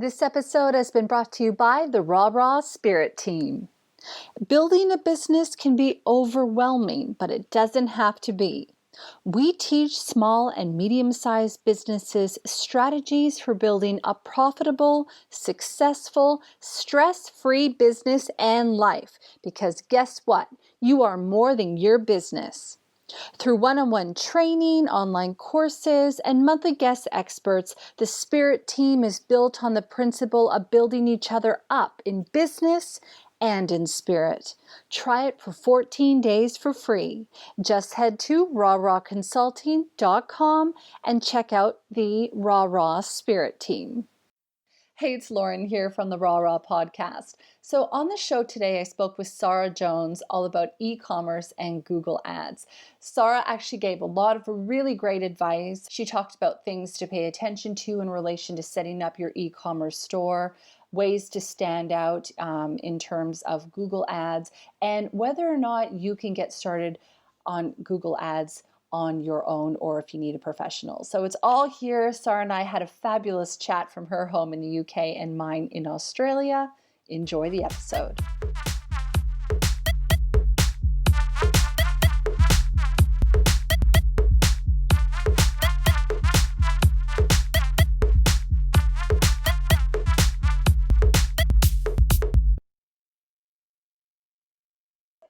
This episode has been brought to you by the Raw Spirit Team. Building a business can be overwhelming, but it doesn't have to be. We teach small and medium-sized businesses strategies for building a profitable, successful, stress-free business and life. Because guess what? You are more than your business. Through one-on-one training, online courses, and monthly guest experts, the Spirit Team is built on the principle of building each other up in business and in spirit. Try it for 14 days for free. Just head to rawconsulting.com and check out the Raw Spirit Team. Hey, it's Lauren here from the Raw podcast. So on the show today, I spoke with Sara Jones all about e-commerce and Google Ads. Sara actually gave a lot of really great advice. She talked about things to pay attention to in relation to setting up your e-commerce store, ways to stand out in terms of Google Ads, and whether or not you can get started on Google Ads on your own or if you need a professional. So it's all here. Sara and I had a fabulous chat from her home in the UK and mine in Australia. Enjoy the episode.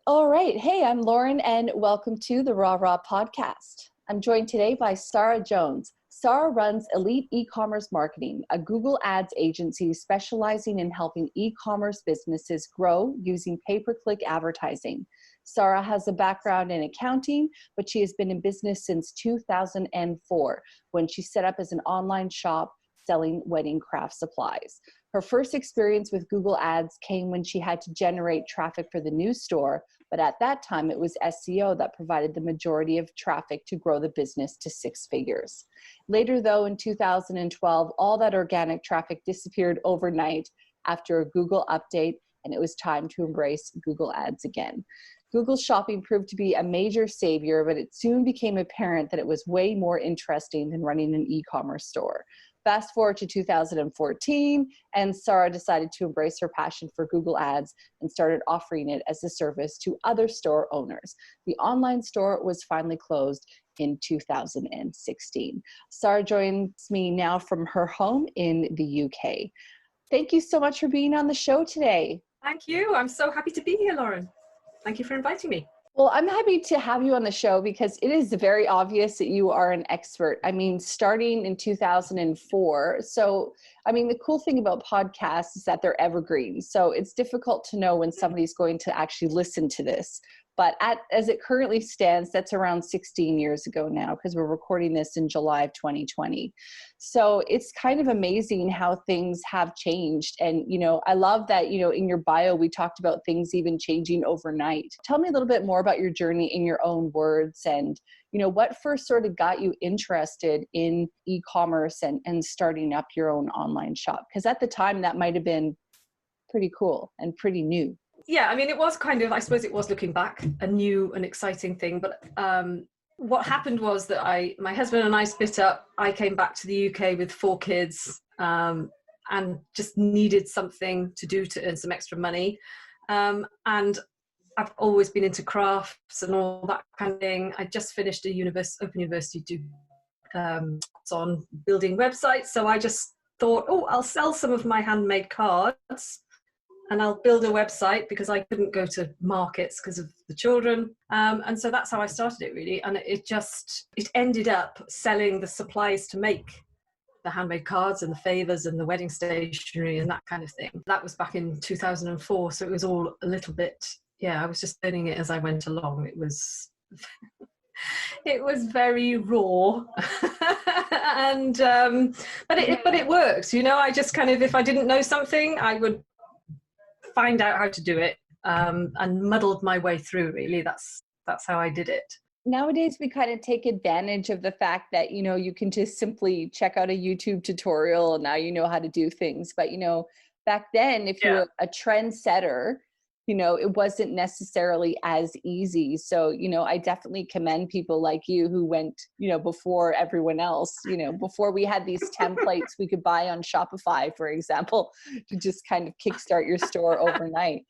All right. Hey, I'm Lauren and welcome to the Raw podcast. I'm joined today by Sara Jones. Sara runs Elite E-commerce Marketing, a Google Ads agency specializing in helping e-commerce businesses grow using pay-per-click advertising. Sara has a background in accounting, but she has been in business since 2004 when she set up as an online shop selling wedding craft supplies. Her first experience with Google Ads came when she had to generate traffic for the new store, but at that time it was SEO that provided the majority of traffic to grow the business to 6 figures. Later though, in 2012, all that organic traffic disappeared overnight after a Google update, and it was time to embrace Google Ads again. Google Shopping proved to be a major savior, but it soon became apparent that it was way more interesting than running an e-commerce store. Fast forward to 2014, and Sara decided to embrace her passion for Google Ads and started offering it as a service to other store owners. The online store was finally closed in 2016. Sara joins me now from her home in the UK. Thank you so much for being on the show today. Thank you. I'm so happy to be here, Lauren. Thank you for inviting me. Well, I'm happy to have you on the show because it is very obvious that you are an expert. I mean, starting in 2004. So, I mean, the cool thing about podcasts is that they're evergreen. So it's difficult to know when somebody's going to actually listen to this. But as it currently stands, that's around 16 years ago now because we're recording this in July of 2020. So it's kind of amazing how things have changed. And, I love that, in your bio, we talked about things even changing overnight. Tell me a little bit more about your journey in your own words and, what first sort of got you interested in e-commerce and starting up your own online shop? Because at the time that might have been pretty cool and pretty new. Yeah, I mean, it was kind of, I suppose it was looking back, a new and exciting thing. But what happened was that my husband and I split up. I came back to the UK with 4 kids and just needed something to do to earn some extra money. And I've always been into crafts and all that kind of thing. I just finished a Open University on building websites. So I just thought, I'll sell some of my handmade cards. And I'll build a website because I couldn't go to markets because of the children. And so that's how I started it really. And it ended up selling the supplies to make the handmade cards and the favors and the wedding stationery and that kind of thing. That was back in 2004. So it was all a little bit, I was just learning it as I went along. It was, it was very raw and, but it works, I just kind of, if I didn't know something, I would find out how to do it and muddled my way through really. That's how I did it. Nowadays we kind of take advantage of the fact that you can just simply check out a YouTube tutorial and now you know how to do things, but back then if you were a trendsetter, it wasn't necessarily as easy. So, I definitely commend people like you who went, before everyone else, before we had these templates we could buy on Shopify, for example, to just kind of kickstart your store overnight.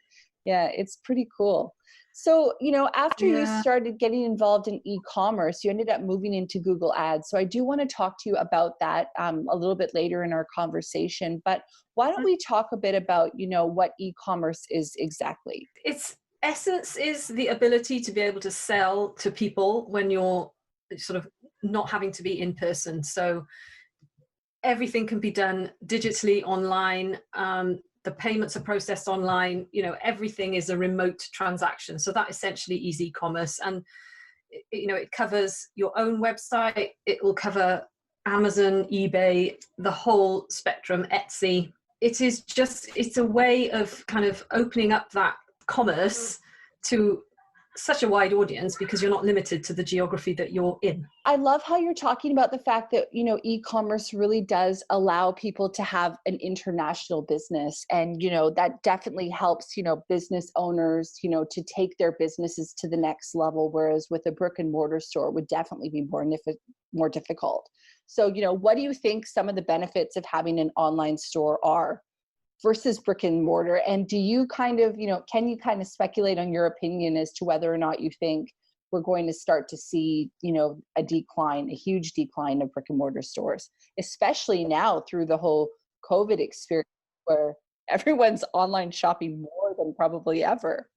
Yeah, it's pretty cool. So, after you Yeah. started getting involved in e-commerce, you ended up moving into Google Ads. So I do want to talk to you about that a little bit later in our conversation. But why don't we talk a bit about, what e-commerce is exactly? Its essence is the ability to be able to sell to people when you're sort of not having to be in person. So everything can be done digitally online. The payments are processed online. Everything is a remote transaction. So that essentially is e-commerce. And it covers your own website. It will cover Amazon, eBay, the whole spectrum, Etsy. It's a way of kind of opening up that commerce to such a wide audience because you're not limited to the geography that you're in. I love how you're talking about the fact that, e-commerce really does allow people to have an international business. And, that definitely helps, business owners, to take their businesses to the next level. Whereas with a brick and mortar store would definitely be more difficult. So, what do you think some of the benefits of having an online store are versus brick and mortar? And do you kind of, can you kind of speculate on your opinion as to whether or not you think we're going to start to see, a huge decline of brick and mortar stores, especially now through the whole COVID experience where everyone's online shopping more than probably ever?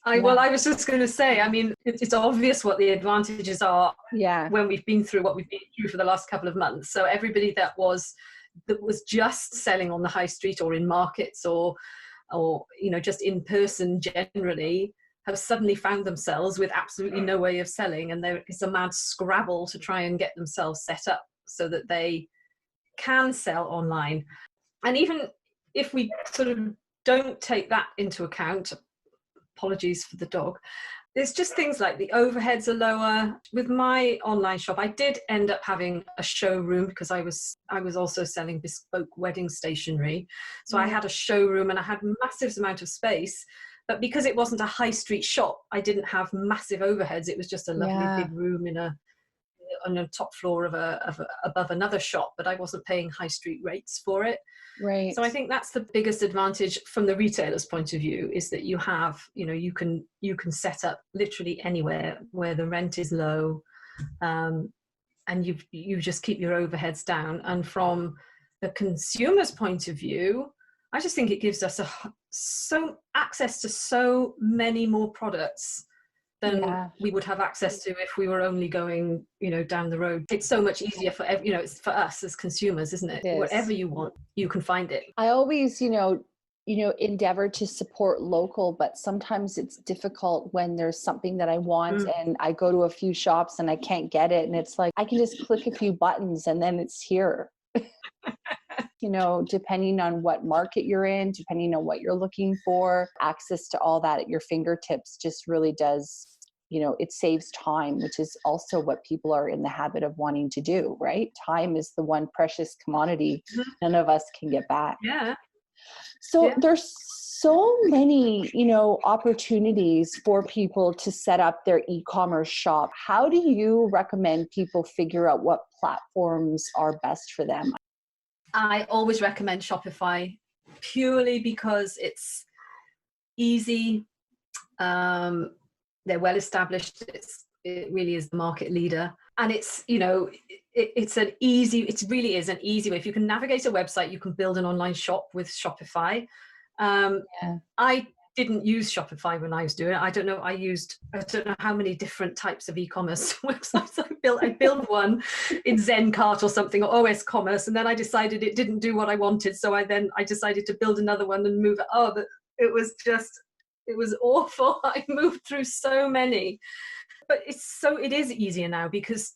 Well, I was just going to say, I mean, it's obvious what the advantages are when we've been through what we've been through for the last couple of months. So everybody that was just selling on the high street or in markets or just in person generally have suddenly found themselves with absolutely no way of selling, and there is a mad scrabble to try and get themselves set up so that they can sell online. And even if we sort of don't take that into account, apologies for the dog, there's just things like the overheads are lower. With my online shop, I did end up having a showroom because I was also selling bespoke wedding stationery. So I had a showroom and I had massive amount of space. But because it wasn't a high street shop, I didn't have massive overheads. It was just a lovely big room on a top floor above another shop, but I wasn't paying high street rates for it. Right. So I think that's the biggest advantage from the retailer's point of view, is that you have, you can set up literally anywhere where the rent is low, and you just keep your overheads down. And from the consumer's point of view, I just think it gives us access to so many more products than we would have access to if we were only going, down the road. It's so much easier for it's for us as consumers, isn't it? Whatever you want, you can find it. I always, endeavor to support local, but sometimes it's difficult when there's something that I want and I go to a few shops and I can't get it. And it's like, I can just click a few buttons and then it's here. Depending on what market you're in, depending on what you're looking for, access to all that at your fingertips just really does, it saves time, which is also what people are in the habit of wanting to do, right? Time is the one precious commodity none of us can get back. Yeah. So there's so many, opportunities for people to set up their e-commerce shop. How do you recommend people figure out what platforms are best for them? I always recommend Shopify purely because it's easy. They're well established. It really is the market leader. And it's, it really is an easy way. If you can navigate a website, you can build an online shop with Shopify. I didn't use Shopify when I was doing it. I don't know how many different types of e-commerce websites I built. I built one in Zencart or something, or OS Commerce, and then I decided it didn't do what I wanted. So I decided to build another one and move it. It was awful. I moved through so many. But it is easier now because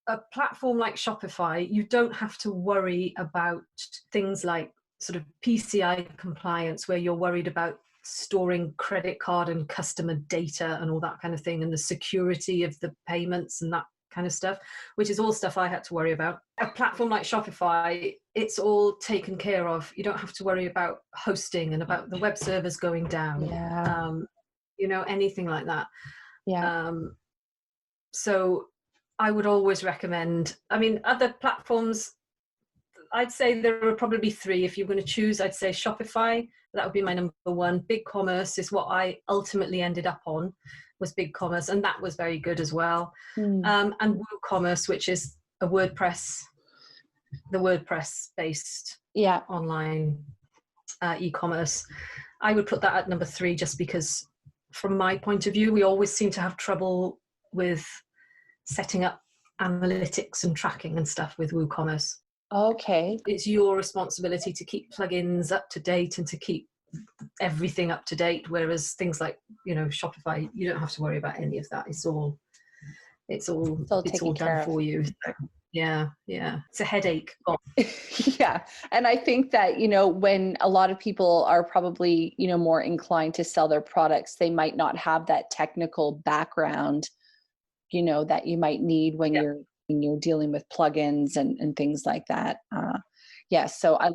a platform like Shopify, you don't have to worry about things like sort of PCI compliance, where you're worried about storing credit card and customer data and all that kind of thing, and the security of the payments and that kind of stuff, which is all stuff I had to worry about. A platform like Shopify, it's all taken care of. You don't have to worry about hosting and about the web servers going down, anything like that. So I would always recommend, other platforms, I'd say there are probably 3. If you're going to choose, I'd say Shopify. That would be my number 1. BigCommerce is what I ultimately ended up on, was BigCommerce, and that was very good as well. And WooCommerce, which is the WordPress-based online e-commerce. I would put that at number 3, just because from my point of view, we always seem to have trouble with setting up analytics and tracking and stuff with WooCommerce. Okay. It's your responsibility to keep plugins up to date and to keep everything up to date, whereas things like, Shopify, you don't have to worry about any of that. It's all done for you. So, yeah. It's a headache. Yeah. And I think that, when a lot of people are probably, more inclined to sell their products, they might not have that technical background, that you might need when you're dealing with plugins and things like that. So I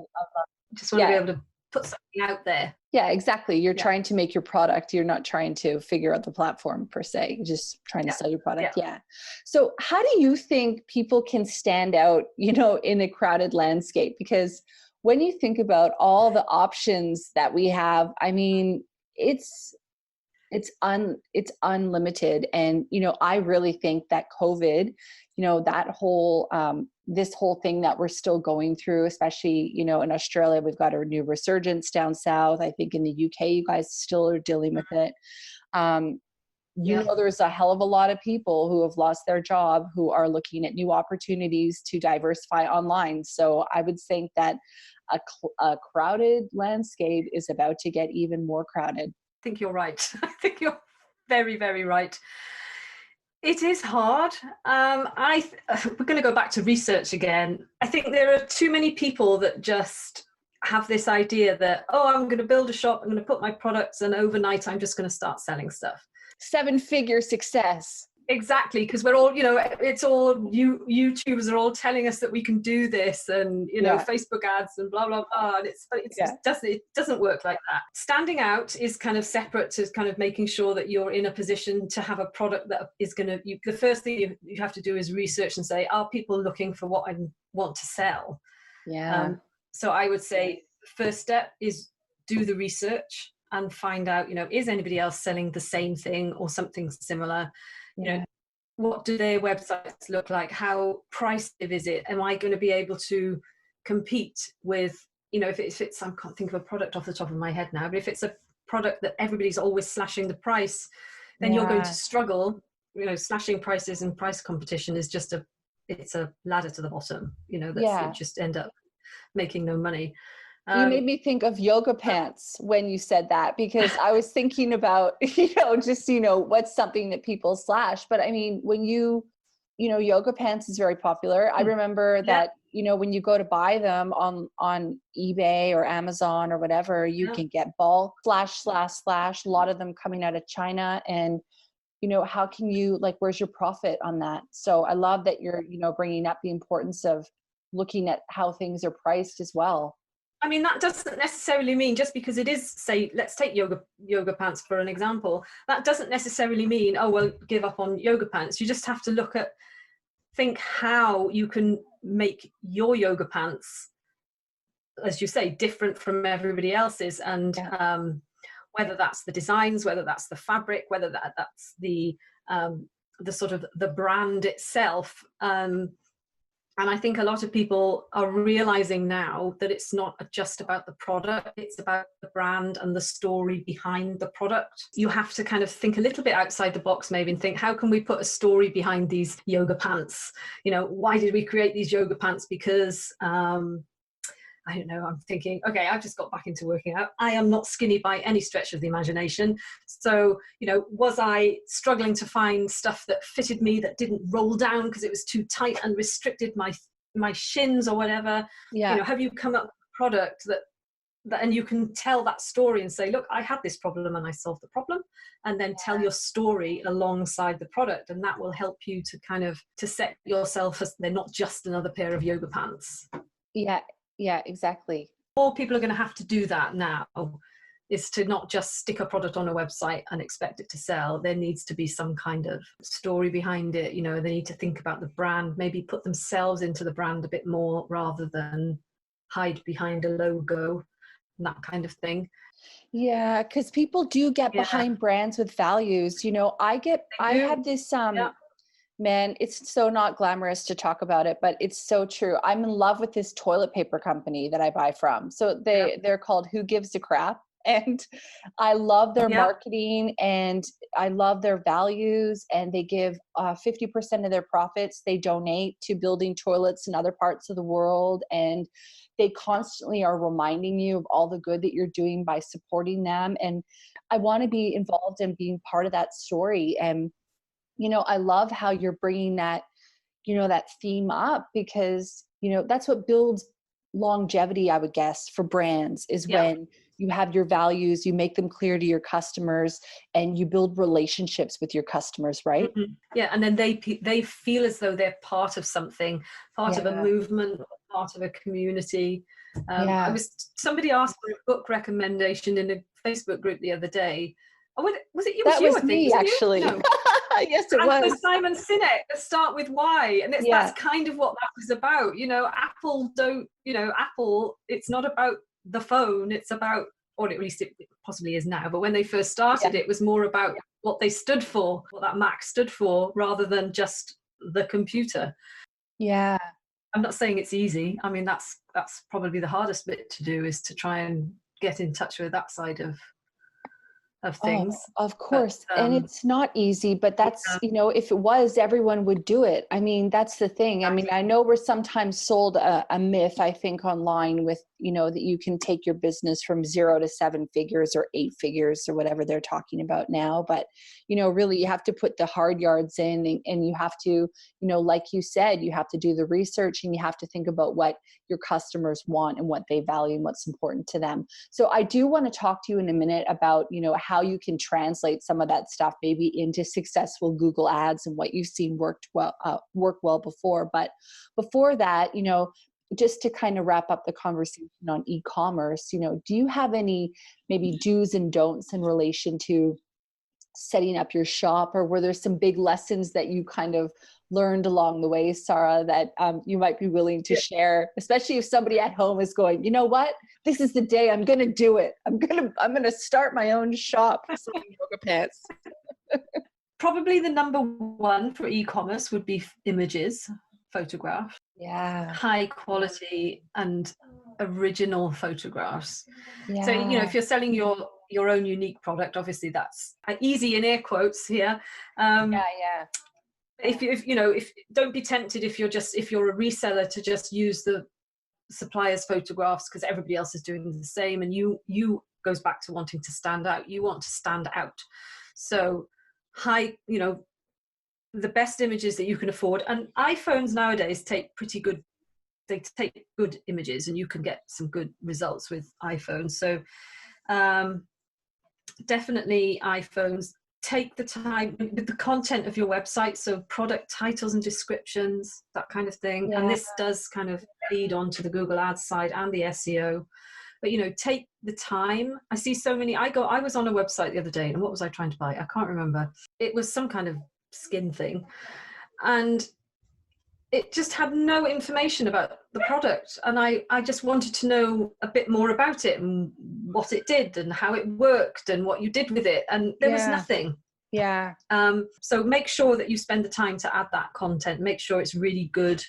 just want to be able to put something out there. Yeah, exactly. You're trying to make your product. You're not trying to figure out the platform per se. You're just trying to sell your product. Yeah. So how do you think people can stand out, in a crowded landscape? Because when you think about all the options that we have, it's unlimited. And, I really think that COVID, that whole, this whole thing that we're still going through, especially, in Australia, we've got a new resurgence down south. I think in the UK, you guys still are dealing with it. There's a hell of a lot of people who have lost their job, who are looking at new opportunities to diversify online. So I would think that a crowded landscape is about to get even more crowded. I think you're right. I think you're very, very right. It is hard. We're going to go back to research again. I think there are too many people that just have this idea that, I'm going to build a shop, I'm going to put my products, and overnight I'm just going to start selling stuff. 7-figure success. Exactly, because we're all, it's all YouTubers are all telling us that we can do this, and Facebook ads and blah blah blah. And it doesn't work like that. Standing out is kind of separate to kind of making sure that you're in a position to have a product that is going to. The first thing you have to do is research and say, are people looking for what I want to sell? Yeah. So I would say first step is do the research and find out, is anybody else selling the same thing or something similar? What do their websites look like? How pricey is it? Am I going to be able to compete with, if it's, I can't think of a product off the top of my head now, but if it's a product that everybody's always slashing the price, then you're going to struggle. Slashing prices and price competition is just it's a ladder to the bottom, you just end up making no money. You made me think of yoga pants when you said that, because I was thinking about, what's something that people slash. But when yoga pants is very popular. I remember that, when you go to buy them on eBay or Amazon or whatever, you can get bulk slash. A lot of them coming out of China. And, how can you, where's your profit on that? So I love that you're, bringing up the importance of looking at how things are priced as well. That doesn't necessarily mean, just because it is, say, let's take yoga pants for an example, that doesn't necessarily mean, give up on yoga pants. You just have to think how you can make your yoga pants, as you say, different from everybody else's. And whether that's the designs, whether that's the fabric, whether that's the sort of the brand itself. And I think a lot of people are realizing now that it's not just about the product, it's about the brand and the story behind the product. You have to kind of think a little bit outside the box maybe and think, how can we put a story behind these yoga pants? Why did we create these yoga pants? Because I don't know, I'm thinking, okay, I've just got back into working out. I am not skinny by any stretch of the imagination. So, was I struggling to find stuff that fitted me, that didn't roll down because it was too tight and restricted my shins or whatever? Yeah. Have you come up with a product that and you can tell that story and say, look, I had this problem and I solved the problem, and then tell your story alongside the product, and that will help you to kind of to set yourself as they're not just another pair of yoga pants. Yeah, exactly. More people are going to have to do that now, is to not just stick a product on a website and expect it to sell. There needs to be some kind of story behind it. You know, they need to think about the brand, maybe put themselves into the brand a bit more rather than hide behind a logo and that kind of thing. Yeah, because people do get behind brands with values. You know, I have this man, it's so not glamorous to talk about it, but it's so true. I'm in love with this toilet paper company that I buy from. So they're called Who Gives a Crap. And I love their marketing, and I love their values, and they give 50% of their profits. They donate to building toilets in other parts of the world. And they constantly are reminding you of all the good that you're doing by supporting them. And I want to be involved in being part of that story. And, you know, I love how you're bringing that, you know, that theme up, because, you know, that's what builds longevity, I would guess, for brands, is when you have your values, you make them clear to your customers, and you build relationships with your customers, right? Mm-hmm. Yeah, and then they feel as though they're part of something, part of a movement, part of a community. Somebody asked for a book recommendation in a Facebook group the other day. Oh, was it you? That was I think. me, actually. No. Yes, it was. And for Simon Sinek, let's start with why. And that's kind of what that was about. You know, Apple, it's not about the phone. It's about, or at least it possibly is now, but when they first started, it was more about what they stood for, what that Mac stood for, rather than just the computer. Yeah. I'm not saying it's easy. I mean, that's probably the hardest bit to do, is to try and get in touch with that side of things. Oh, of course. And it's not easy, but that's, you know, if it was, everyone would do it. I mean, that's the thing. I mean, I know we're sometimes sold a myth, I think, online with, you know, that you can take your business from 0 to 7 figures or 8 figures or whatever they're talking about now. But, you know, really you have to put the hard yards in, and you have to, you know, like you said, you have to do the research, and you have to think about what your customers want and what they value and what's important to them. So I do want to talk to you in a minute about, you know, how you can translate some of that stuff maybe into successful Google ads and what you've seen work well before. But before that, you know, just to kind of wrap up the conversation on e-commerce, you know, do you have any maybe do's and don'ts in relation to setting up your shop, or were there some big lessons that you kind of learned along the way, Sara, that you might be willing to share, especially if somebody at home is going, you know what, this is the day I'm going to do it. I'm going to start my own shop selling yoga pants. Probably the number one for e-commerce would be images, photographs. Yeah. High quality and original photographs. Yeah. So, you know, if you're selling your own unique product, obviously that's easy in air quotes here. If you know, if don't be tempted, if you're a reseller, to just use the supplier's photographs because everybody else is doing the same, and you goes back to wanting to stand out. You want to stand out. So high, you know, the best images that you can afford, and iPhones nowadays take good images, and you can get some good results with iPhones. So definitely iPhones. Take the time with the content of your website, so product titles and descriptions, that kind of thing. And this does kind of feed onto the Google Ads side and the SEO. But, you know, take the time. I see so many. I was on a website the other day, and what was I trying to buy? I can't remember. It was some kind of skin thing, and it just had no information about the product. And I just wanted to know a bit more about it, and what it did, and how it worked, and what you did with it. And there was nothing. Yeah. So make sure that you spend the time to add that content. Make sure it's really good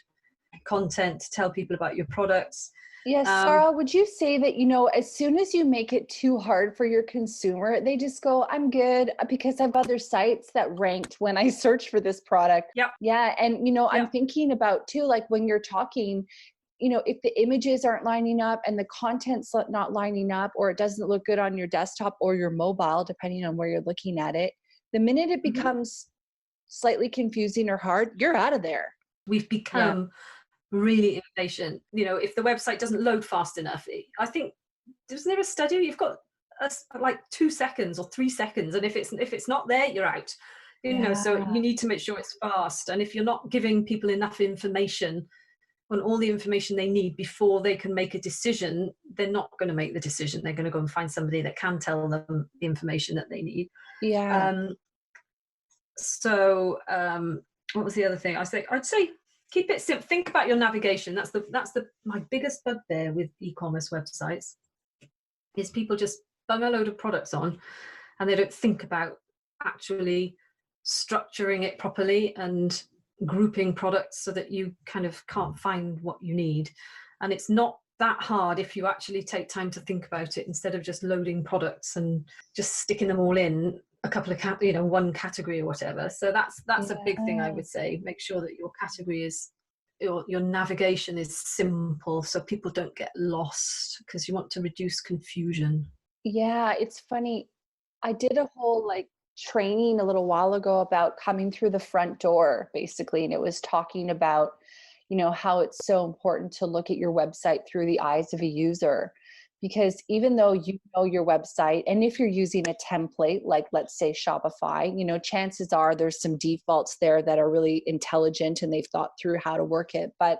content to tell people about your products. Yes, Sara, would you say that, you know, as soon as you make it too hard for your consumer, they just go, I'm good because I have other sites that ranked when I search for this product. Yep. Yeah. And, you know, I'm thinking about too, like when you're talking, you know, if the images aren't lining up and the content's not lining up, or it doesn't look good on your desktop or your mobile, depending on where you're looking at it, the minute it becomes slightly confusing or hard, you're out of there. We've become really impatient. You know, if the website doesn't load fast enough, I think isn't there a study? You've got like 2 seconds or 3 seconds, and if it's not there, you're out. So Yeah. you need to make sure it's fast. And if you're not giving people enough information, on all the information they need before they can make a decision, they're not going to make the decision. They're going to go and find somebody that can tell them the information that they need. Yeah. What was the other thing? I'd say keep it simple. Think about your navigation. That's my biggest bugbear with e-commerce websites, is people just bung a load of products on and they don't think about actually structuring it properly and grouping products so that you kind of can't find what you need. And it's not that hard if you actually take time to think about it, instead of just loading products and just sticking them all in a couple of one category or whatever. So that's a big thing, I would say. Make sure that your category is, your navigation is simple, so people don't get lost, because you want to reduce confusion. Yeah, it's funny. I did a whole training a little while ago about coming through the front door, basically, and it was talking about how it's so important to look at your website through the eyes of a user, because even though you know your website, and if you're using a template like, let's say, Shopify, chances are there's some defaults there that are really intelligent and they've thought through how to work it. But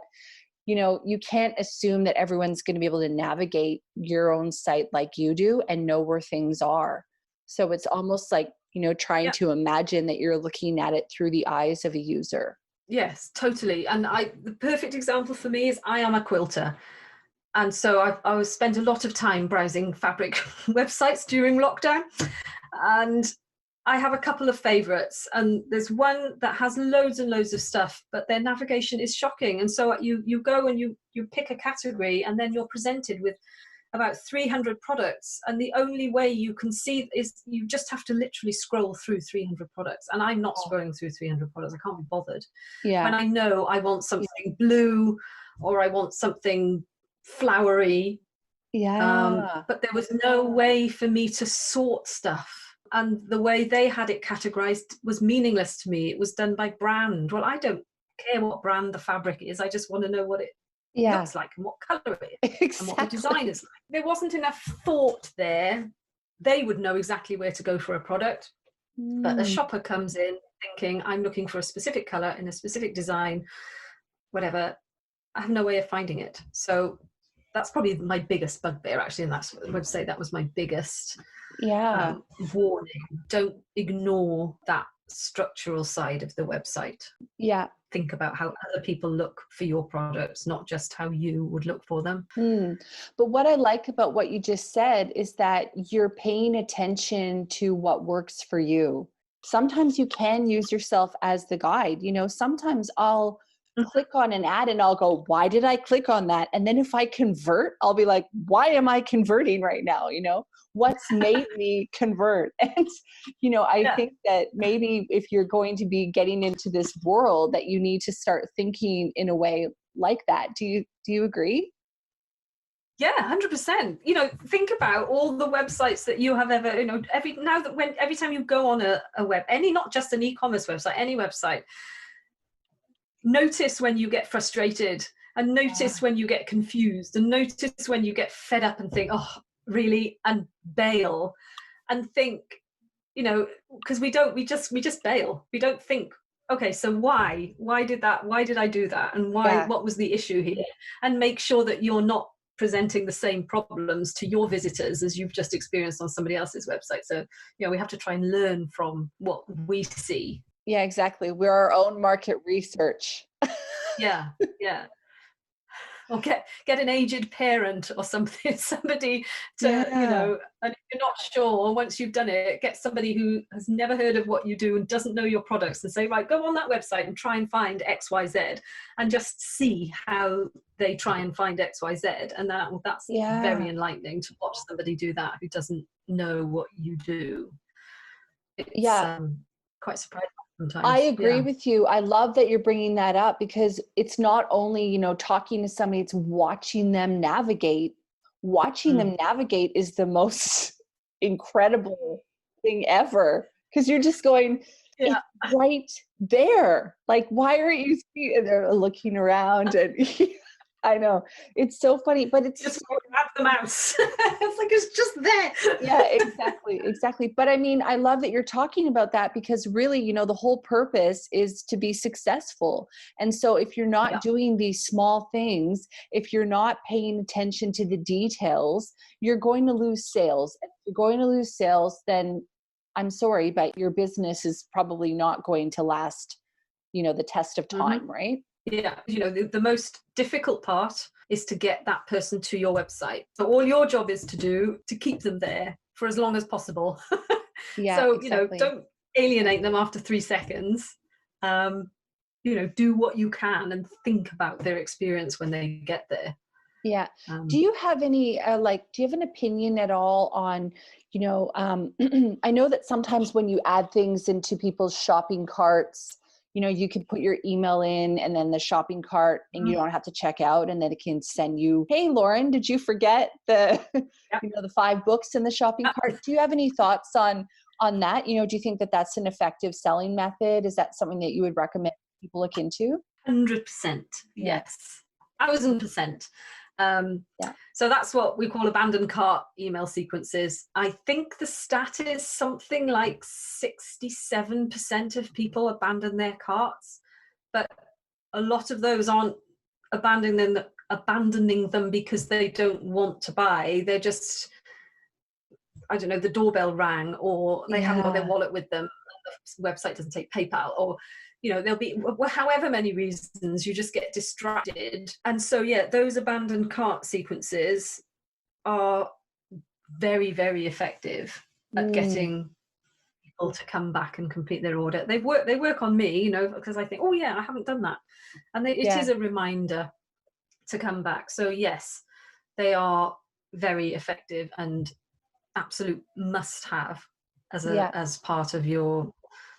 you can't assume that everyone's going to be able to navigate your own site like you do and know where things are. So it's almost like trying to imagine that you're looking at it through the eyes of a user. Yes, totally. And the perfect example for me is, I am a quilter. And so I spent a lot of time browsing fabric websites during lockdown. And I have a couple of favorites. And there's one that has loads and loads of stuff, but their navigation is shocking. And so you go and you pick a category, and then you're presented with about 300 products, and the only way you can see is you just have to literally scroll through 300 products. And I'm not scrolling through 300 products. I can't be bothered. Yeah. When I know I want something blue, or I want something flowery. Yeah. But there was no way for me to sort stuff. And the way they had it categorized was meaningless to me. It was done by brand. Well, I don't care what brand the fabric is. I just want to know what it looks like and what color it is. Exactly. And what the design is like. There wasn't enough thought there. They would know exactly where to go for a product, but the shopper comes in thinking, I'm looking for a specific color in a specific design, whatever. I have no way of finding it. So that's probably my biggest bugbear, actually, and I would say that was my biggest warning. Don't ignore that structural side of the website. Yeah. Think about how other people look for your products, not just how you would look for them. But what I like about what you just said is that you're paying attention to what works for you. Sometimes you can use yourself as the guide. Sometimes I'll click on an ad and I'll go, why did I click on that? And then if I convert, I'll be like, why am I converting right now? What's made me convert? And, I think that maybe if you're going to be getting into this world, that you need to start thinking in a way like that. Do you agree? Yeah, 100%. Think about all the websites that you have ever, every time you go on a web, not just an e-commerce website, any website, notice when you get frustrated, and notice when you get confused, and notice when you get fed up and think, oh, really, and bail, and think, because we just bail. We don't think, okay, so why did I do that? And what was the issue here? And make sure that you're not presenting the same problems to your visitors as you've just experienced on somebody else's website. So, we have to try and learn from what we see. Yeah, exactly. We're our own market research. Yeah. Or get an aged parent or somebody to, and if you're not sure, once you've done it, get somebody who has never heard of what you do and doesn't know your products, and say, right, go on that website and try and find XYZ, and just see how they try and find XYZ. And that's very enlightening, to watch somebody do that who doesn't know what you do. It's quite surprising. Sometimes. I agree with you. I love that you're bringing that up, because it's not only, talking to somebody, it's watching them navigate. Watching them navigate is the most incredible thing ever, because you're just going, it's right there. Like, why aren't you seeing? And they're looking around, and I know, it's so funny, but it's just grab the mouse. It's like, it's just there. Yeah, exactly. But I mean, I love that you're talking about that, because really, you know, the whole purpose is to be successful. And so if you're not doing these small things, if you're not paying attention to the details, you're going to lose sales. If you're going to lose sales, then I'm sorry, but your business is probably not going to last, you know, the test of time, right? Yeah, you know, the most difficult part is to get that person to your website. So all your job is to keep them there for as long as possible. Yeah, so, exactly. you know, don't alienate them after 3 seconds. You know, do what you can and think about their experience when they get there. Yeah. Do you have any, do you have an opinion at all on, you know, I know that sometimes when you add things into people's shopping carts, you know, you can put your email in and then the shopping cart, and you don't have to check out, and then it can send you, hey, Lauren, did you forget the, you know, the 5 books in the shopping cart? Do you have any thoughts on that? You know, do you think that that's an effective selling method? Is that something that you would recommend people look into? 100%. Yes. 1,000%. So that's what we call abandoned cart email sequences. I think the stat is something like 67% of people abandon their carts, but a lot of those aren't abandoning them because they don't want to buy. They're just, I don't know, the doorbell rang, or they haven't got their wallet with them, the website doesn't take PayPal, or you know, there'll be however many reasons, you just get distracted. And so, yeah, those abandoned cart sequences are very, very effective at getting people to come back and complete their order. They work on me, you know, because I think, oh yeah, I haven't done that. And it is a reminder to come back. So yes, they are very effective and absolute must have as part of your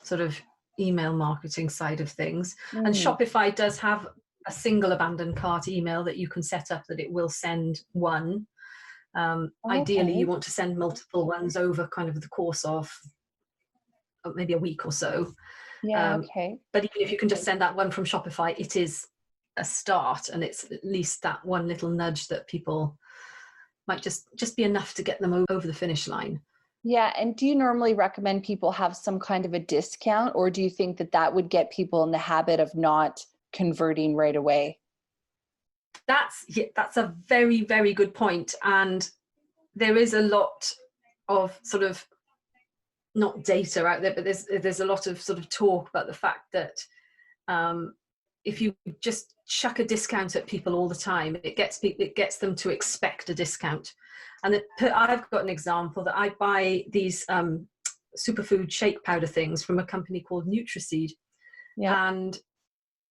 sort of email marketing side of things. And Shopify does have a single abandoned cart email that you can set up that it will send one. Ideally, you want to send multiple ones over kind of the course of maybe a week or so. But even if you can just send that one from Shopify, it is a start, and it's at least that one little nudge that people might just be enough to get them over the finish line. Yeah. And do you normally recommend people have some kind of a discount, or do you think that that would get people in the habit of not converting right away? That's a very, very good point. And there is a lot of sort of, not data out there, but there's a lot of sort of talk about the fact that if you just chuck a discount at people all the time, it gets them to expect a discount. And I've got an example that I buy these superfood shake powder things from a company called Nutriseed. And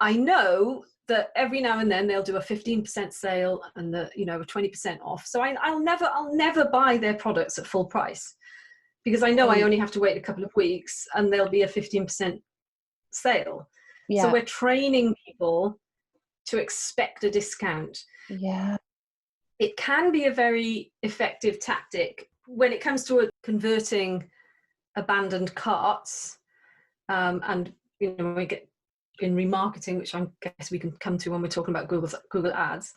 I know that every now and then they'll do a 15% sale and a 20% off. So I'll never buy their products at full price, because I know I only have to wait a couple of weeks and there'll be a 15% sale. So we're training people to expect a discount. It can be a very effective tactic when it comes to converting abandoned carts. And we get in remarketing, which I guess we can come to when we're talking about Google Ads.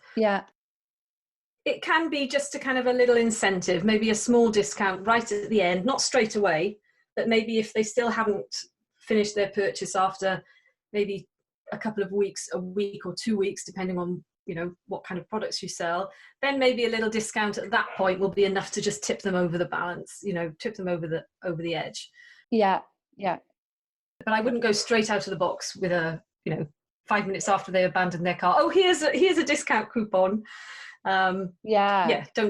It can be just a kind of a little incentive, maybe a small discount right at the end, not straight away, but maybe if they still haven't finished their purchase after maybe a couple of weeks, a week or 2 weeks, depending on what kind of products you sell, then maybe a little discount at that point will be enough to just tip them over the balance, tip them over the edge. But I wouldn't go straight out of the box with a 5 minutes after they abandon their cart, oh, here's a discount coupon. Don't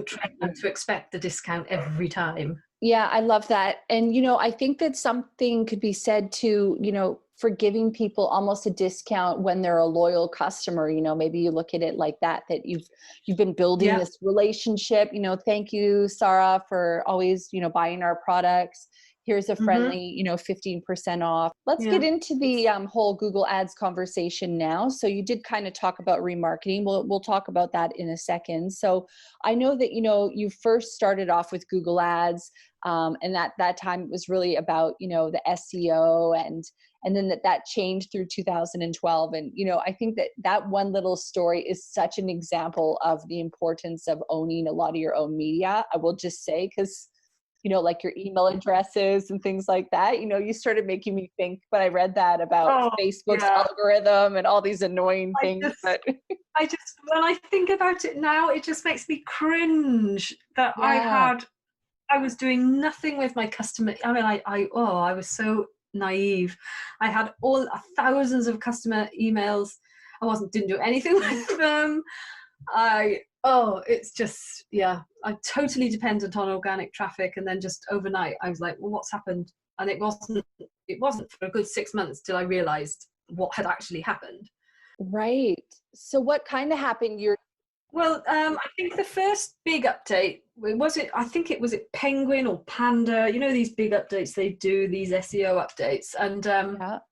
train them to expect the discount every time. I love that. And I think that something could be said to for giving people almost a discount when they're a loyal customer. Maybe you look at it like that you've been building this relationship. Thank you, Sara, for always buying our products. here's a friendly, 15% off. Let's get into the whole Google Ads conversation now. So you did kind of talk about remarketing. We'll talk about that in a second. So I know that, you first started off with Google Ads, and at that time it was really about, the SEO, and then that changed through 2012. And, I think that one little story is such an example of the importance of owning a lot of your own media. I will just say, because like your email addresses and things like that, you started making me think when I read that about Facebook's algorithm and all these annoying things. When I think about it now, it just makes me cringe that I was doing nothing with my customer. I mean, I was so naive. I had thousands of customer emails. I didn't do anything with them. It's just, I'm totally dependent on organic traffic. And then just overnight, I was like, well, what's happened? And it wasn't for a good 6 months till I realized what had actually happened. Right. So what kind of happened? I think the first big update, I think it was Penguin or Panda, these big updates they do, these SEO updates. And I haven't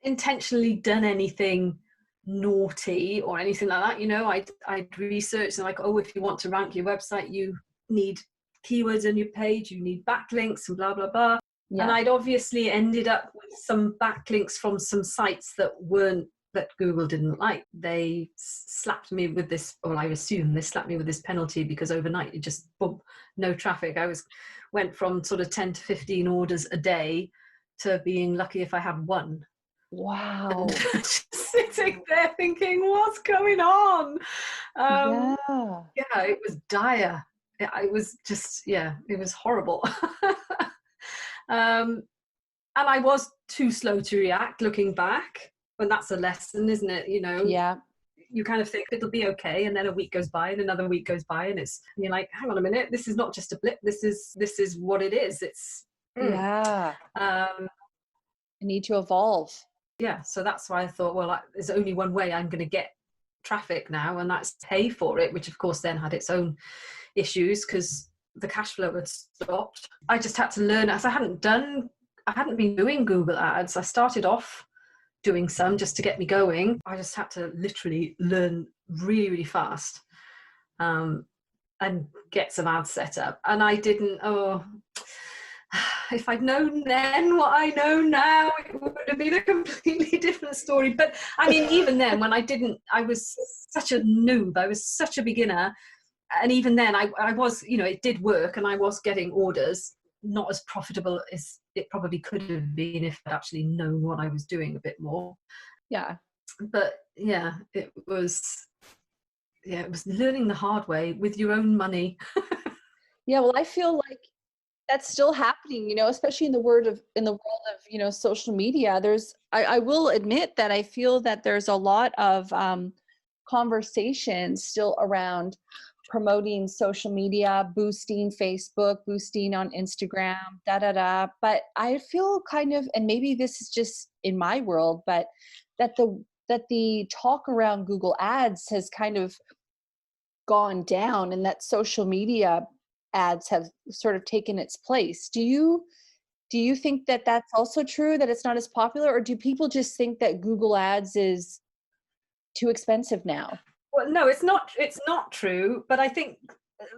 intentionally done anything naughty or anything like that. I'd researched and if you want to rank your website, you need keywords on your page, you need backlinks and blah, blah, blah. Yeah. And I'd obviously ended up with some backlinks from some sites that Google didn't like. They slapped me with this, or I assume they slapped me with this penalty, because overnight it just, boom, no traffic. Went from sort of 10 to 15 orders a day to being lucky if I had one. Wow. And just sitting there thinking, what's going on? It was dire. It was just, it was horrible. And I was too slow to react looking back. And that's a lesson, isn't it? You kind of think it'll be okay, and then a week goes by and another week goes by, and you're like, hang on a minute, this is not just a blip, this is what it is. It's I need to evolve. So that's why I thought, there's only one way I'm going to get traffic now, and that's pay for it, which of course then had its own issues because the cash flow had stopped. I just had to learn, as I hadn't been doing Google Ads. I started off doing some just to get me going. I just had to literally learn really, really fast and get some ads set up. And I didn't, if I'd known then what I know now, it would have been a completely different story. But I mean, even then, when I was such a noob, I was such a beginner. And even then I was, it did work and I was getting orders, not as profitable as it probably could have been if I'd actually known what I was doing a bit more. Yeah. But it was learning the hard way with your own money. Well, I feel like that's still happening, especially in the world of, social media. I will admit that I feel that there's a lot of conversations still around promoting social media, boosting Facebook, boosting on Instagram, But I feel kind of, and maybe this is just in my world, but that the talk around Google Ads has kind of gone down, and that social media ads have sort of taken its place. Do you think that that's also true, that it's not as popular, or do people just think that Google Ads is too expensive now? Well, no, it's not true. But I think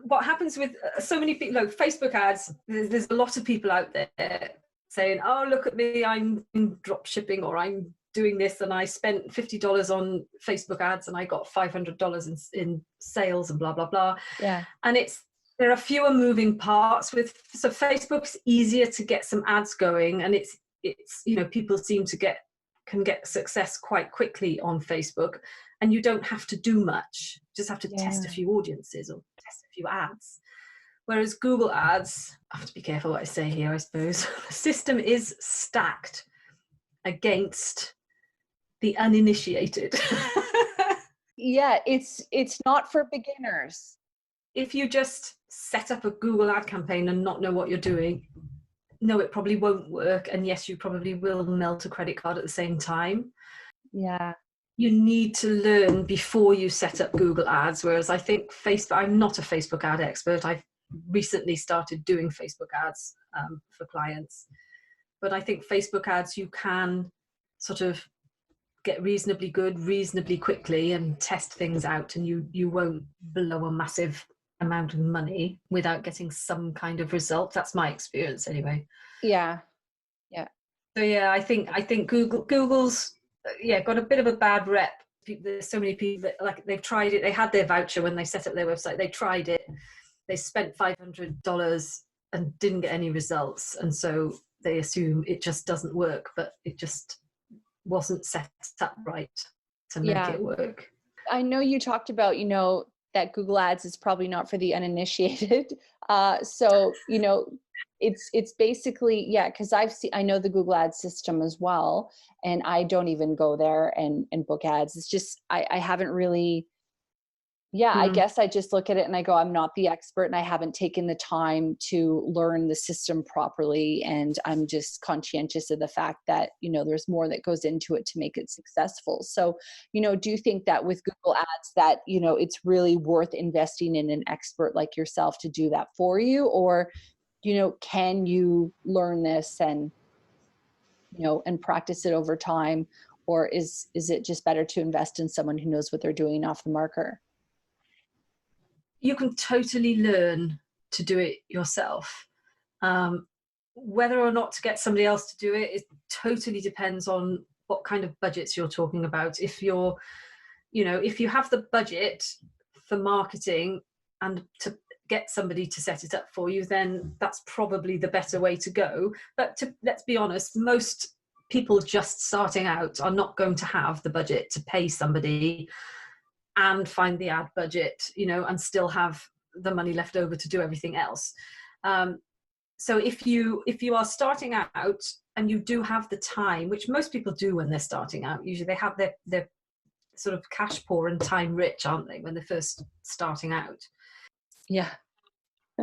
what happens with so many people, Facebook ads, there's a lot of people out there saying, oh, look at me, I'm drop shipping, or I'm doing this, and I spent $50 on Facebook ads and I got $500 in sales and blah, blah, blah. Yeah. And there are fewer moving parts so Facebook's easier to get some ads going, and it's people can get success quite quickly on Facebook, and you don't have to do much. You just have to test a few audiences or test a few ads. Whereas Google Ads, I have to be careful what I say here, I suppose. The system is stacked against the uninitiated. It's not for beginners. If you just set up a Google ad campaign and not know what you're doing, no, it probably won't work. And yes, you probably will melt a credit card at the same time. Yeah. You need to learn before you set up Google Ads. Whereas I think I'm not a Facebook ad expert. I've recently started doing Facebook ads for clients. But I think Facebook ads, you can sort of get reasonably good reasonably quickly and test things out, and you won't blow a massive amount of money without getting some kind of result. That's my experience anyway. Yeah. So yeah, I think Google's got a bit of a bad rep. There's so many people that, like, they've tried it. They had their voucher when they set up their website. They tried it. They spent $500 and didn't get any results, and so they assume it just doesn't work. But it just wasn't set up right to make it work. I know you talked about, that Google Ads is probably not for the uninitiated. So, it's basically, because I know the Google Ads system as well, and I don't even go there and book ads. It's just, I haven't really, I guess I just look at it and I go, I'm not the expert, and I haven't taken the time to learn the system properly. And I'm just conscientious of the fact that, there's more that goes into it to make it successful. So, do you think that with Google Ads that, it's really worth investing in an expert like yourself to do that for you? Or, can you learn this and, and practice it over time? Or is it just better to invest in someone who knows what they're doing off the marker? You can totally learn to do it yourself. Whether or not to get somebody else to do it, it totally depends on what kind of budgets you're talking about. If you're, if you have the budget for marketing and to get somebody to set it up for you, then that's probably the better way to go. But let's be honest, most people just starting out are not going to have the budget to pay somebody and find the ad budget, and still have the money left over to do everything else. So if you are starting out and you do have the time, which most people do when they're starting out, usually they have their sort of cash poor and time rich, aren't they, when they're first starting out? Yeah.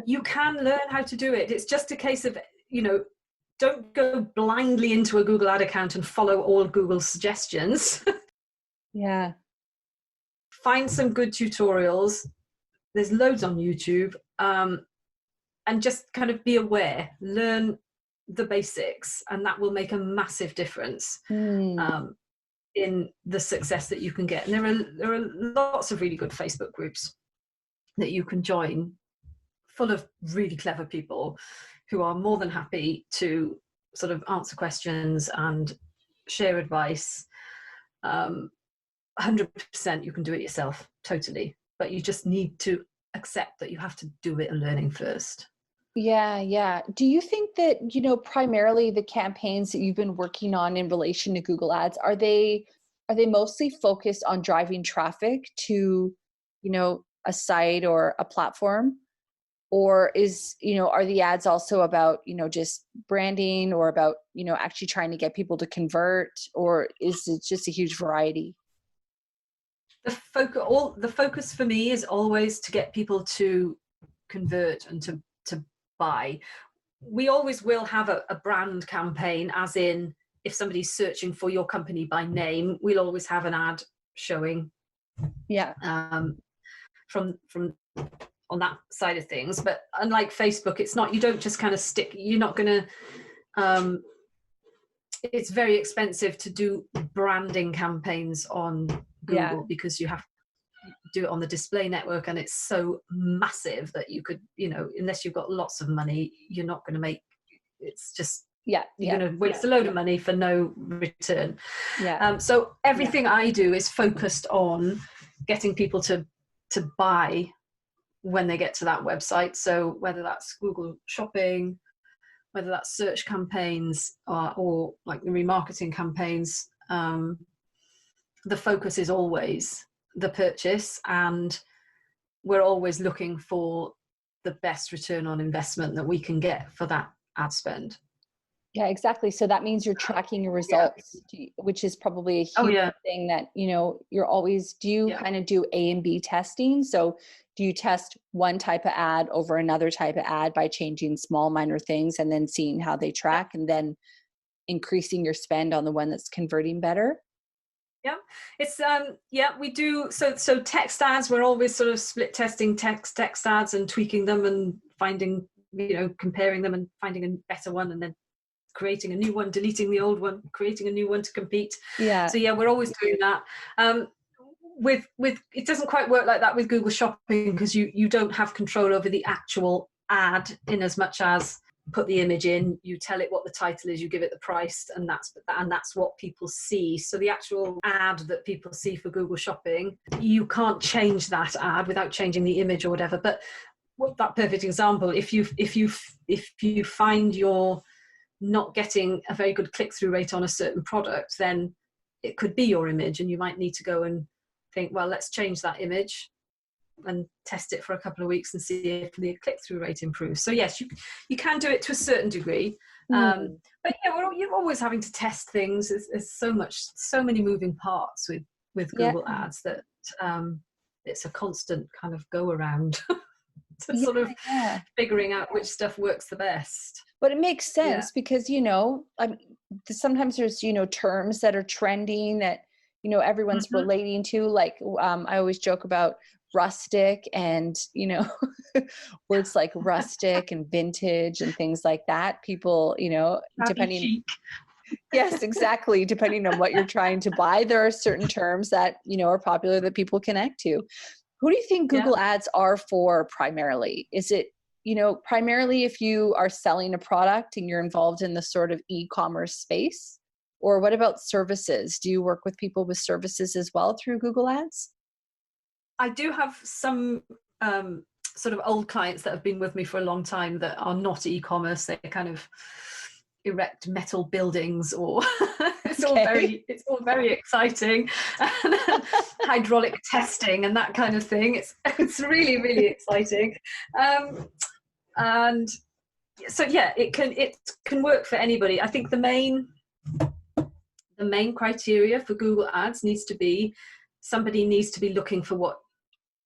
You can learn how to do it. It's just a case of, don't go blindly into a Google ad account and follow all Google's suggestions. Yeah. Find some good tutorials. There's loads on YouTube, and just kind of be aware, learn the basics, and that will make a massive difference in the success that you can get. And there are lots of really good Facebook groups that you can join, full of really clever people who are more than happy to sort of answer questions and share advice. 100% you can do it yourself, totally. But you just need to accept that you have to do it and learning first. Yeah. Do you think that, primarily the campaigns that you've been working on in relation to Google Ads, are they mostly focused on driving traffic to, a site or a platform? Or are the ads also about, just branding, or about, actually trying to get people to convert? Or is it just a huge variety? The focus for me is always to get people to convert and to buy. We always will have a brand campaign, as in, if somebody's searching for your company by name, we'll always have an ad showing. Yeah. From on that side of things. But unlike Facebook, it's not, you don't just kind of stick, you're not going to, it's very expensive to do branding campaigns on Google, because you have to do it on the display network, and it's so massive that you could, unless you've got lots of money, you're not going to make, it's just, you're going to waste a load of money for no return. So everything I do is focused on getting people to buy when they get to that website. So whether that's Google Shopping, whether that's search campaigns, or like the remarketing campaigns, the focus is always the purchase, and we're always looking for the best return on investment that we can get for that ad spend. Yeah, exactly. So that means you're tracking your results, which is probably a huge thing that, you're always, do you kind of do A and B testing? So do you test one type of ad over another type of ad by changing small minor things and then seeing how they track, and then increasing your spend on the one that's converting better? Yeah, it's we do. So text ads, we're always sort of split testing text ads and tweaking them and finding, comparing them and finding a better one, and then creating a new one, deleting the old one, creating a new one to compete. Yeah. So yeah, we're always doing that. With it doesn't quite work like that with Google Shopping, because you don't have control over the actual ad, in as much as put the image in, you tell it what the title is, you give it the price, and that's what people see. So the actual ad that people see for Google Shopping, you can't change that ad without changing the image or whatever. But that perfect example, if you find you're not getting a very good click-through rate on a certain product, then it could be your image, and you might need to go and think, well, let's change that image and test it for a couple of weeks and see if the click-through rate improves. So yes, you can do it to a certain degree, but yeah, you're always having to test things. There's so many moving parts with Google Ads that it's a constant kind of go around to sort of figuring out which stuff works the best. But it makes sense because, sometimes there's, terms that are trending that, everyone's relating to. Like, I always joke about rustic and, words like rustic and vintage and things like that. People, depending. Yes, exactly. Depending on what you're trying to buy, there are certain terms that, are popular that people connect to. Who do you think Google Ads are for primarily? Is it, primarily if you are selling a product and you're involved in the sort of e-commerce space? Or what about services? Do you work with people with services as well through Google Ads? I do have some sort of old clients that have been with me for a long time that are not e-commerce. They kind of erect metal buildings, or it's all very exciting. Hydraulic testing and that kind of thing. It's really, really exciting. And so yeah, it can work for anybody. I think the main criteria for Google Ads needs to be, somebody needs to be looking for what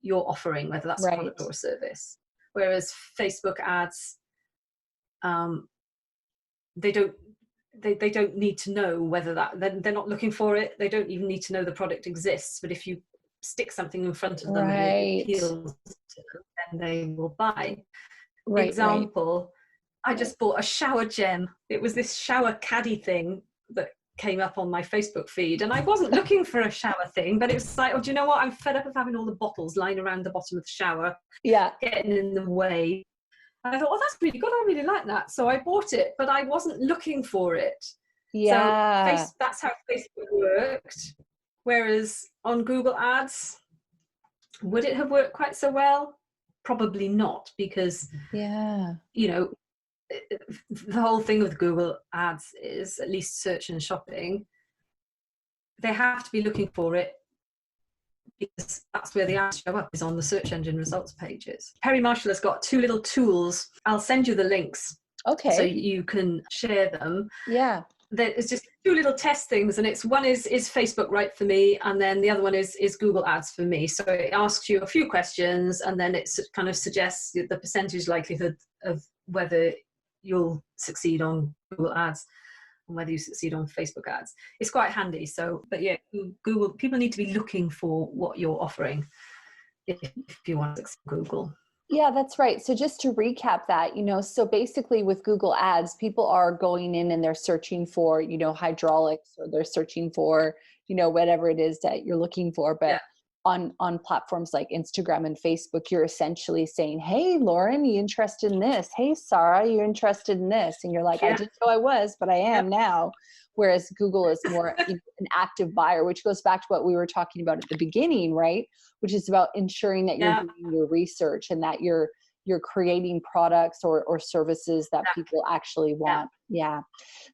you're offering, whether that's a product or a service. Whereas Facebook ads, they don't need to know whether they're not looking for it. They don't even need to know the product exists. But if you stick something in front of them and it appeals to them, then they will buy. Example, I just bought a shower gem. It was this shower caddy thing that came up on my Facebook feed, and I wasn't looking for a shower thing, but it was like, oh, do you know what? I'm fed up of having all the bottles lying around the bottom of the shower, getting in the way. And I thought, oh, that's really good. I really like that. So I bought it, but I wasn't looking for it. Yeah. So that's how Facebook worked. Whereas on Google Ads, would it have worked quite so well? Probably not, because, the whole thing with Google Ads is, at least search and shopping, they have to be looking for it, because that's where the ads show up, is on the search engine results pages. Perry Marshall has got 2 little tools. I'll send you the links. Okay. So you can share them. Yeah. There's just 2 little test things, and one is Facebook right for me, and then the other one is Google Ads for me. So it asks you a few questions, and then it kind of suggests the percentage likelihood of whether you'll succeed on Google Ads and whether you succeed on Facebook ads. It's quite handy. So, but yeah, Google, people need to be looking for what you're offering if you want to succeed on Google. Yeah, that's right. So just to recap that, so basically with Google Ads, people are going in and they're searching for, hydraulics, or they're searching for, whatever it is that you're looking for. But on platforms like Instagram and Facebook, you're essentially saying, hey, Lauren, you interested in this? Hey, Sara, you interested in this? And you're like, I didn't know I was, but I am now. Whereas Google is more an active buyer, which goes back to what we were talking about at the beginning, right? Which is about ensuring that you're doing your research and that you're creating products or services that people actually want. Yeah.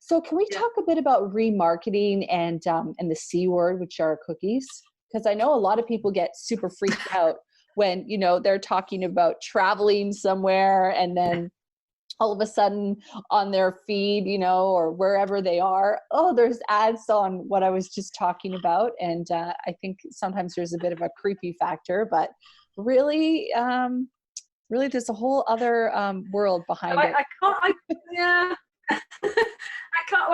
So can we talk a bit about remarketing and the C word, which are cookies? Because I know a lot of people get super freaked out when, they're talking about traveling somewhere, and then all of a sudden on their feed, or wherever they are, oh, there's ads on what I was just talking about. And I think sometimes there's a bit of a creepy factor, but really, there's a whole other world behind it.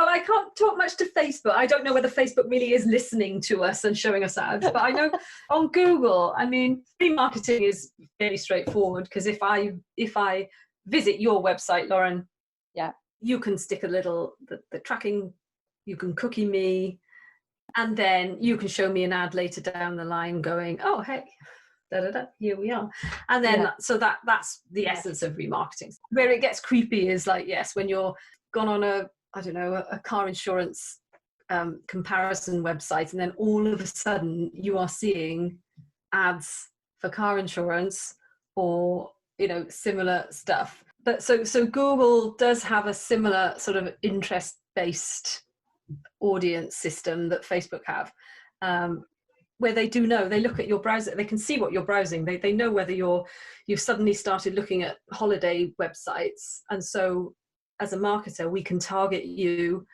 I can't talk much to Facebook. I don't know whether Facebook really is listening to us and showing us ads, but I know on Google, remarketing is very straightforward, because if I visit your website, Lauren, Yeah. you can stick a little, the tracking, you can cookie me, and then you can show me an ad later down the line going, oh, hey, da, da, da, here we are. And then, so that's the essence of remarketing. Where it gets creepy is like, yes, when you're gone on a car insurance comparison website, and then all of a sudden you are seeing ads for car insurance or, similar stuff. But so Google does have a similar sort of interest-based audience system that Facebook have, where they do know, they look at your browser, they can see what you're browsing, they know whether you've suddenly started looking at holiday websites. And so as a marketer, we can target you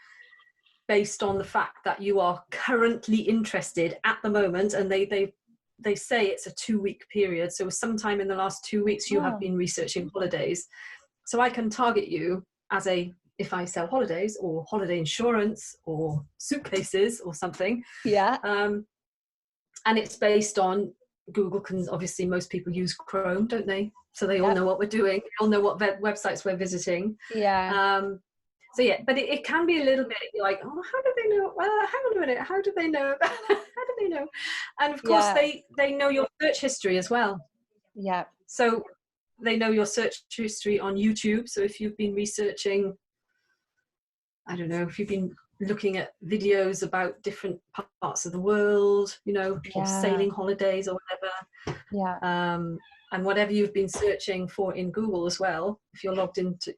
based on the fact that you are currently interested at the moment, and they say it's a 2-week period. So sometime in the last 2 weeks, you have been researching holidays. So I can target you as if I sell holidays or holiday insurance or suitcases or something. Yeah. And it's based on Google. Can obviously, most people use Chrome, don't they? So they all know what we're doing. They all know what websites we're visiting. Yeah. So yeah, but it can be a little bit like, oh, how do they know? Well, hang on a minute, how do they know? How do they know? And of course, they know your search history as well. Yeah. So they know your search history on YouTube. So if you've been researching, I don't know, if you've been looking at videos about different parts of the world, or sailing holidays or whatever. Yeah. And whatever you've been searching for in Google as well, if you're logged into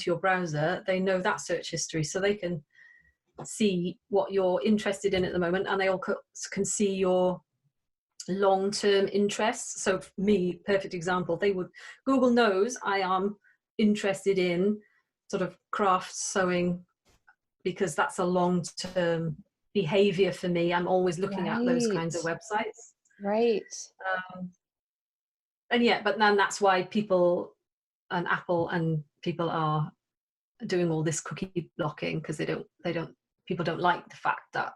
your browser, they know that search history, so they can see what you're interested in at the moment, and they all can see your long-term interests. So for me, perfect example, Google knows I am interested in sort of craft sewing, because that's a long-term behavior for me. I'm always looking at those kinds of websites. Right. And but then that's why people and Apple and people are doing all this cookie blocking, because people don't like the fact that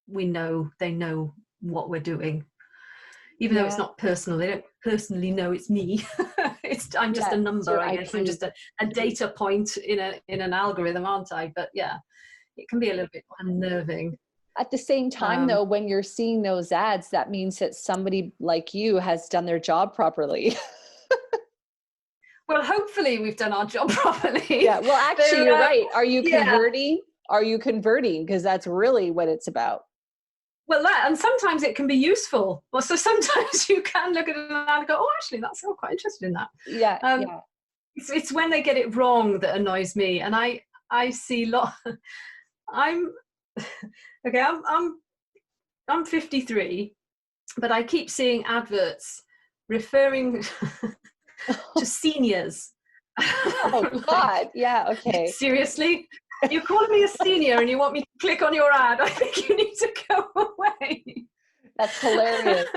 they know what we're doing, even though it's not personal. They don't personally know it's me. I'm just a number, I guess. I'm just a data point in an algorithm, aren't I? But yeah, it can be a little bit unnerving. At the same time, though, when you're seeing those ads, that means that somebody like you has done their job properly. Well, hopefully we've done our job properly. Yeah. Well, actually, you're right. Are you converting? Are you converting? Because that's really what it's about. Well, and sometimes it can be useful. Well, so sometimes you can look at an ad and go, oh, actually, that's quite interested in that. Yeah. It's when they get it wrong that annoys me. And I see I'm 53, but I keep seeing adverts referring to seniors. Oh God. Yeah. Okay. Seriously? You're calling me a senior and you want me to click on your ad? I think you need to go away. That's hilarious.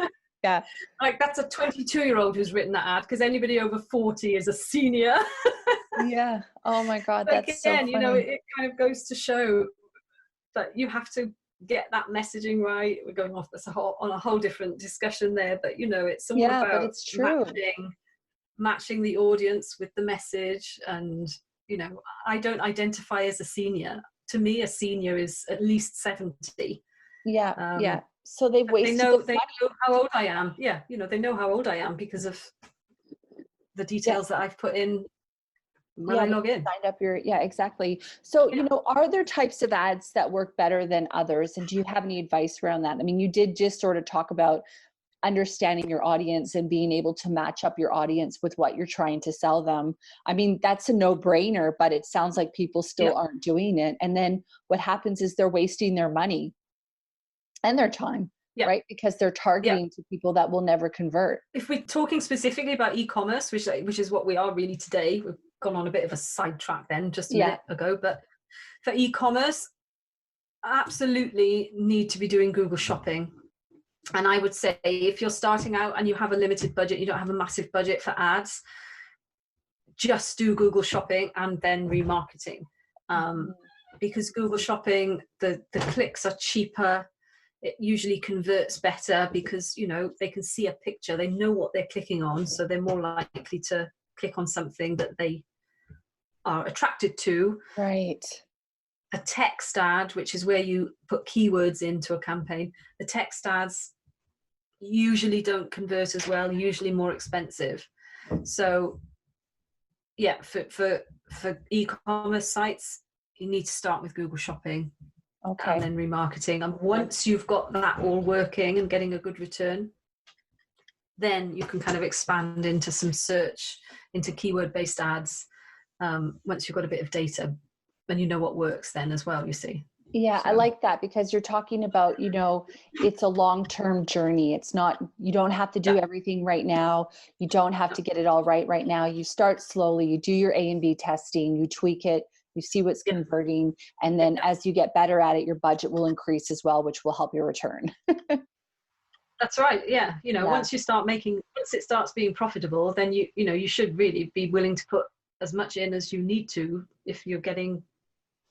Yeah. Like, that's a 22-year-old who's written that ad, because anybody over 40 is a senior. Yeah. Oh my God. That's again, so funny. It kind of goes to show that you have to get that messaging right. We're going off on a whole different discussion there, but it's all about but it's true. matching the audience with the message. And I don't identify as a senior. To me, a senior is at least 70. Yeah. So they've wasted. They know how old I am. Yeah, they know how old I am because of the details that I've put in when I log in. Signed up exactly. So, are there types of ads that work better than others? And do you have any advice around that? I mean, you did just sort of talk about understanding your audience and being able to match up your audience with what you're trying to sell them. I mean, that's a no-brainer, but it sounds like people still aren't doing it. And then what happens is they're wasting their money and their time, right? Because they're targeting to people that will never convert. If we're talking specifically about e-commerce, which is what we are really today, we've gone on a bit of a sidetrack then just a minute ago, but for e-commerce, absolutely need to be doing Google Shopping. And I would say, if you're starting out and you have a limited budget, you don't have a massive budget for ads, just do Google Shopping and then remarketing. Because Google Shopping, the clicks are cheaper. It usually converts better because, they can see a picture. They know what they're clicking on, so they're more likely to click on something that they are attracted to. Right. A text ad, which is where you put keywords into a campaign, the text ads usually don't convert as well, usually more expensive. So yeah, for e-commerce sites, you need to start with Google Shopping, Okay. and then remarketing. And once you've got that all working and getting a good return, then you can kind of expand into some search, into keyword-based ads, once you've got a bit of data and you know what works then as well, you see. Yeah, So, I like that, because you're talking about, it's a long-term journey. It's not, you don't have to do everything right now. You don't have to get it all right now. You start slowly, you do your A&B testing, you tweak it, you see what's converting. And then as you get better at it, your budget will increase as well, which will help your return. That's right. Yeah. Once it starts being profitable, then you should really be willing to put as much in as you need to. If you're getting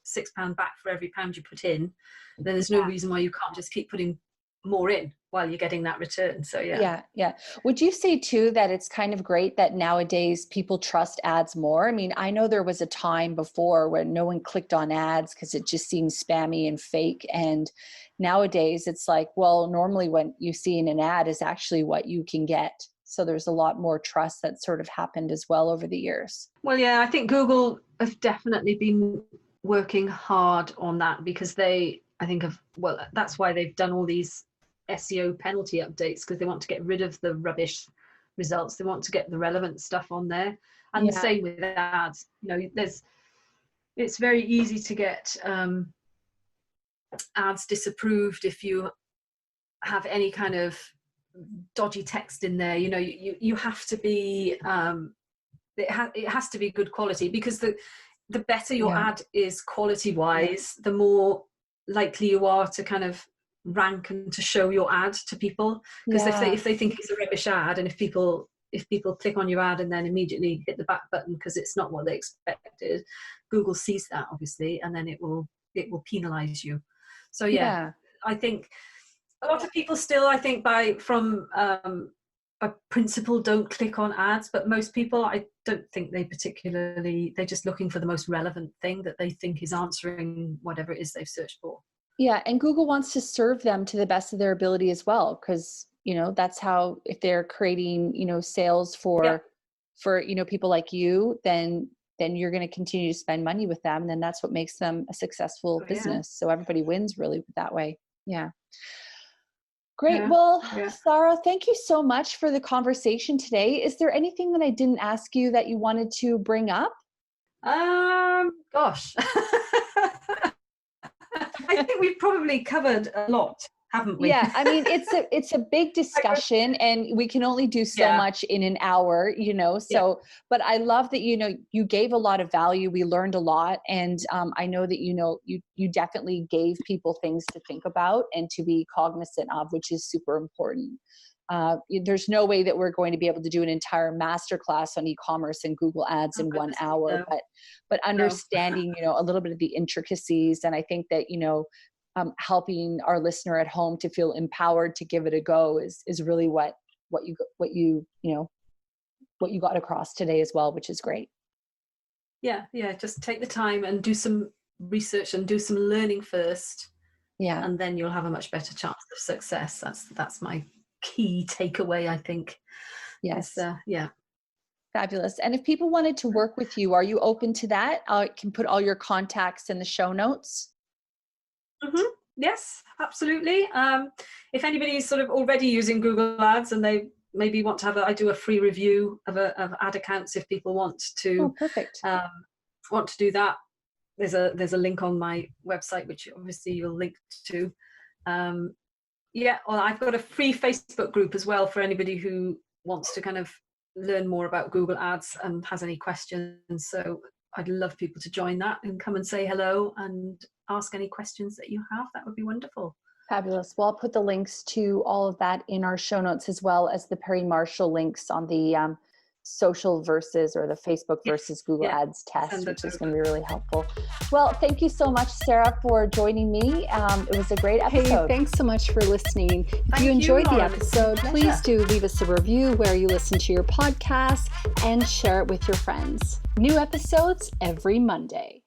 £6 back for every pound you put in, then there's no reason why you can't just keep putting more in while you're getting that return. So Yeah. Would you say too that it's kind of great that nowadays people trust ads more? I mean, I know there was a time before where no one clicked on ads because it just seemed spammy and fake. And nowadays it's like, well, normally what you see in an ad is actually what you can get. So there's a lot more trust that sort of happened as well over the years. Well, yeah, I think Google have definitely been working hard on that, because that's why they've done all these SEO penalty updates, because they want to get rid of the rubbish results. They want to get the relevant stuff on there. And the same with ads. It's very easy to get ads disapproved if you have any kind of dodgy text in there. You have to be it has to be good quality, because the better your ad is quality wise, the more likely you are to kind of rank and to show your ad to people. Because if they think it's a rubbish ad, and if people click on your ad and then immediately hit the back button because it's not what they expected, Google sees that obviously, and then it will penalize you. So I think a lot of people still, I think, from a principle, don't click on ads, but most people, I don't think they're just looking for the most relevant thing that they think is answering whatever it is they've searched for. Yeah, and Google wants to serve them to the best of their ability as well, because that's how, if they're creating sales for people like you, then you're going to continue to spend money with them, and then that's what makes them a successful business. So everybody wins really that way. Great. Well, Sara, thank you so much for the conversation today. Is there anything that I didn't ask you that you wanted to bring up? Gosh. I think we've probably covered a lot, haven't we? Yeah, I mean, it's a big discussion, and we can only do so much in an hour, so, but I love that, you gave a lot of value. We learned a lot. And I know that, you definitely gave people things to think about and to be cognizant of, which is super important. There's no way that we're going to be able to do an entire masterclass on e-commerce and Google ads in 1 hour, but understanding, a little bit of the intricacies. And I think that, helping our listener at home to feel empowered to give it a go is really what you got across today as well, which is great. Yeah. Just take the time and do some research and do some learning first. Yeah. And then you'll have a much better chance of success. That's my key takeaway, I think. Yes. Yeah. Fabulous. And if people wanted to work with you, are you open to that? I can put all your contacts in the show notes. Mm-hmm. Yes, absolutely. If anybody's sort of already using Google Ads and they maybe want to I do a free review of ad accounts if people want to. Perfect. Want to do that. There's a link on my website, which obviously you'll link to. Well, I've got a free Facebook group as well for anybody who wants to kind of learn more about Google Ads and has any questions. So I'd love people to join that and come and say hello and ask any questions that you have. That would be wonderful. Fabulous. Well, I'll put the links to all of that in our show notes, as well as the Perry Marshall links on the social versus, or the Facebook versus Google Yeah. Ads test, Send which it is over. going to be really helpful. Well, thank you so much, Sarah, for joining me. It was a great Hey, episode. thanks so much for listening. If Thank you you, enjoyed the Lauren. episode, Pleasure. please do leave us a review where you listen to your podcast and share it with your friends. New episodes every Monday.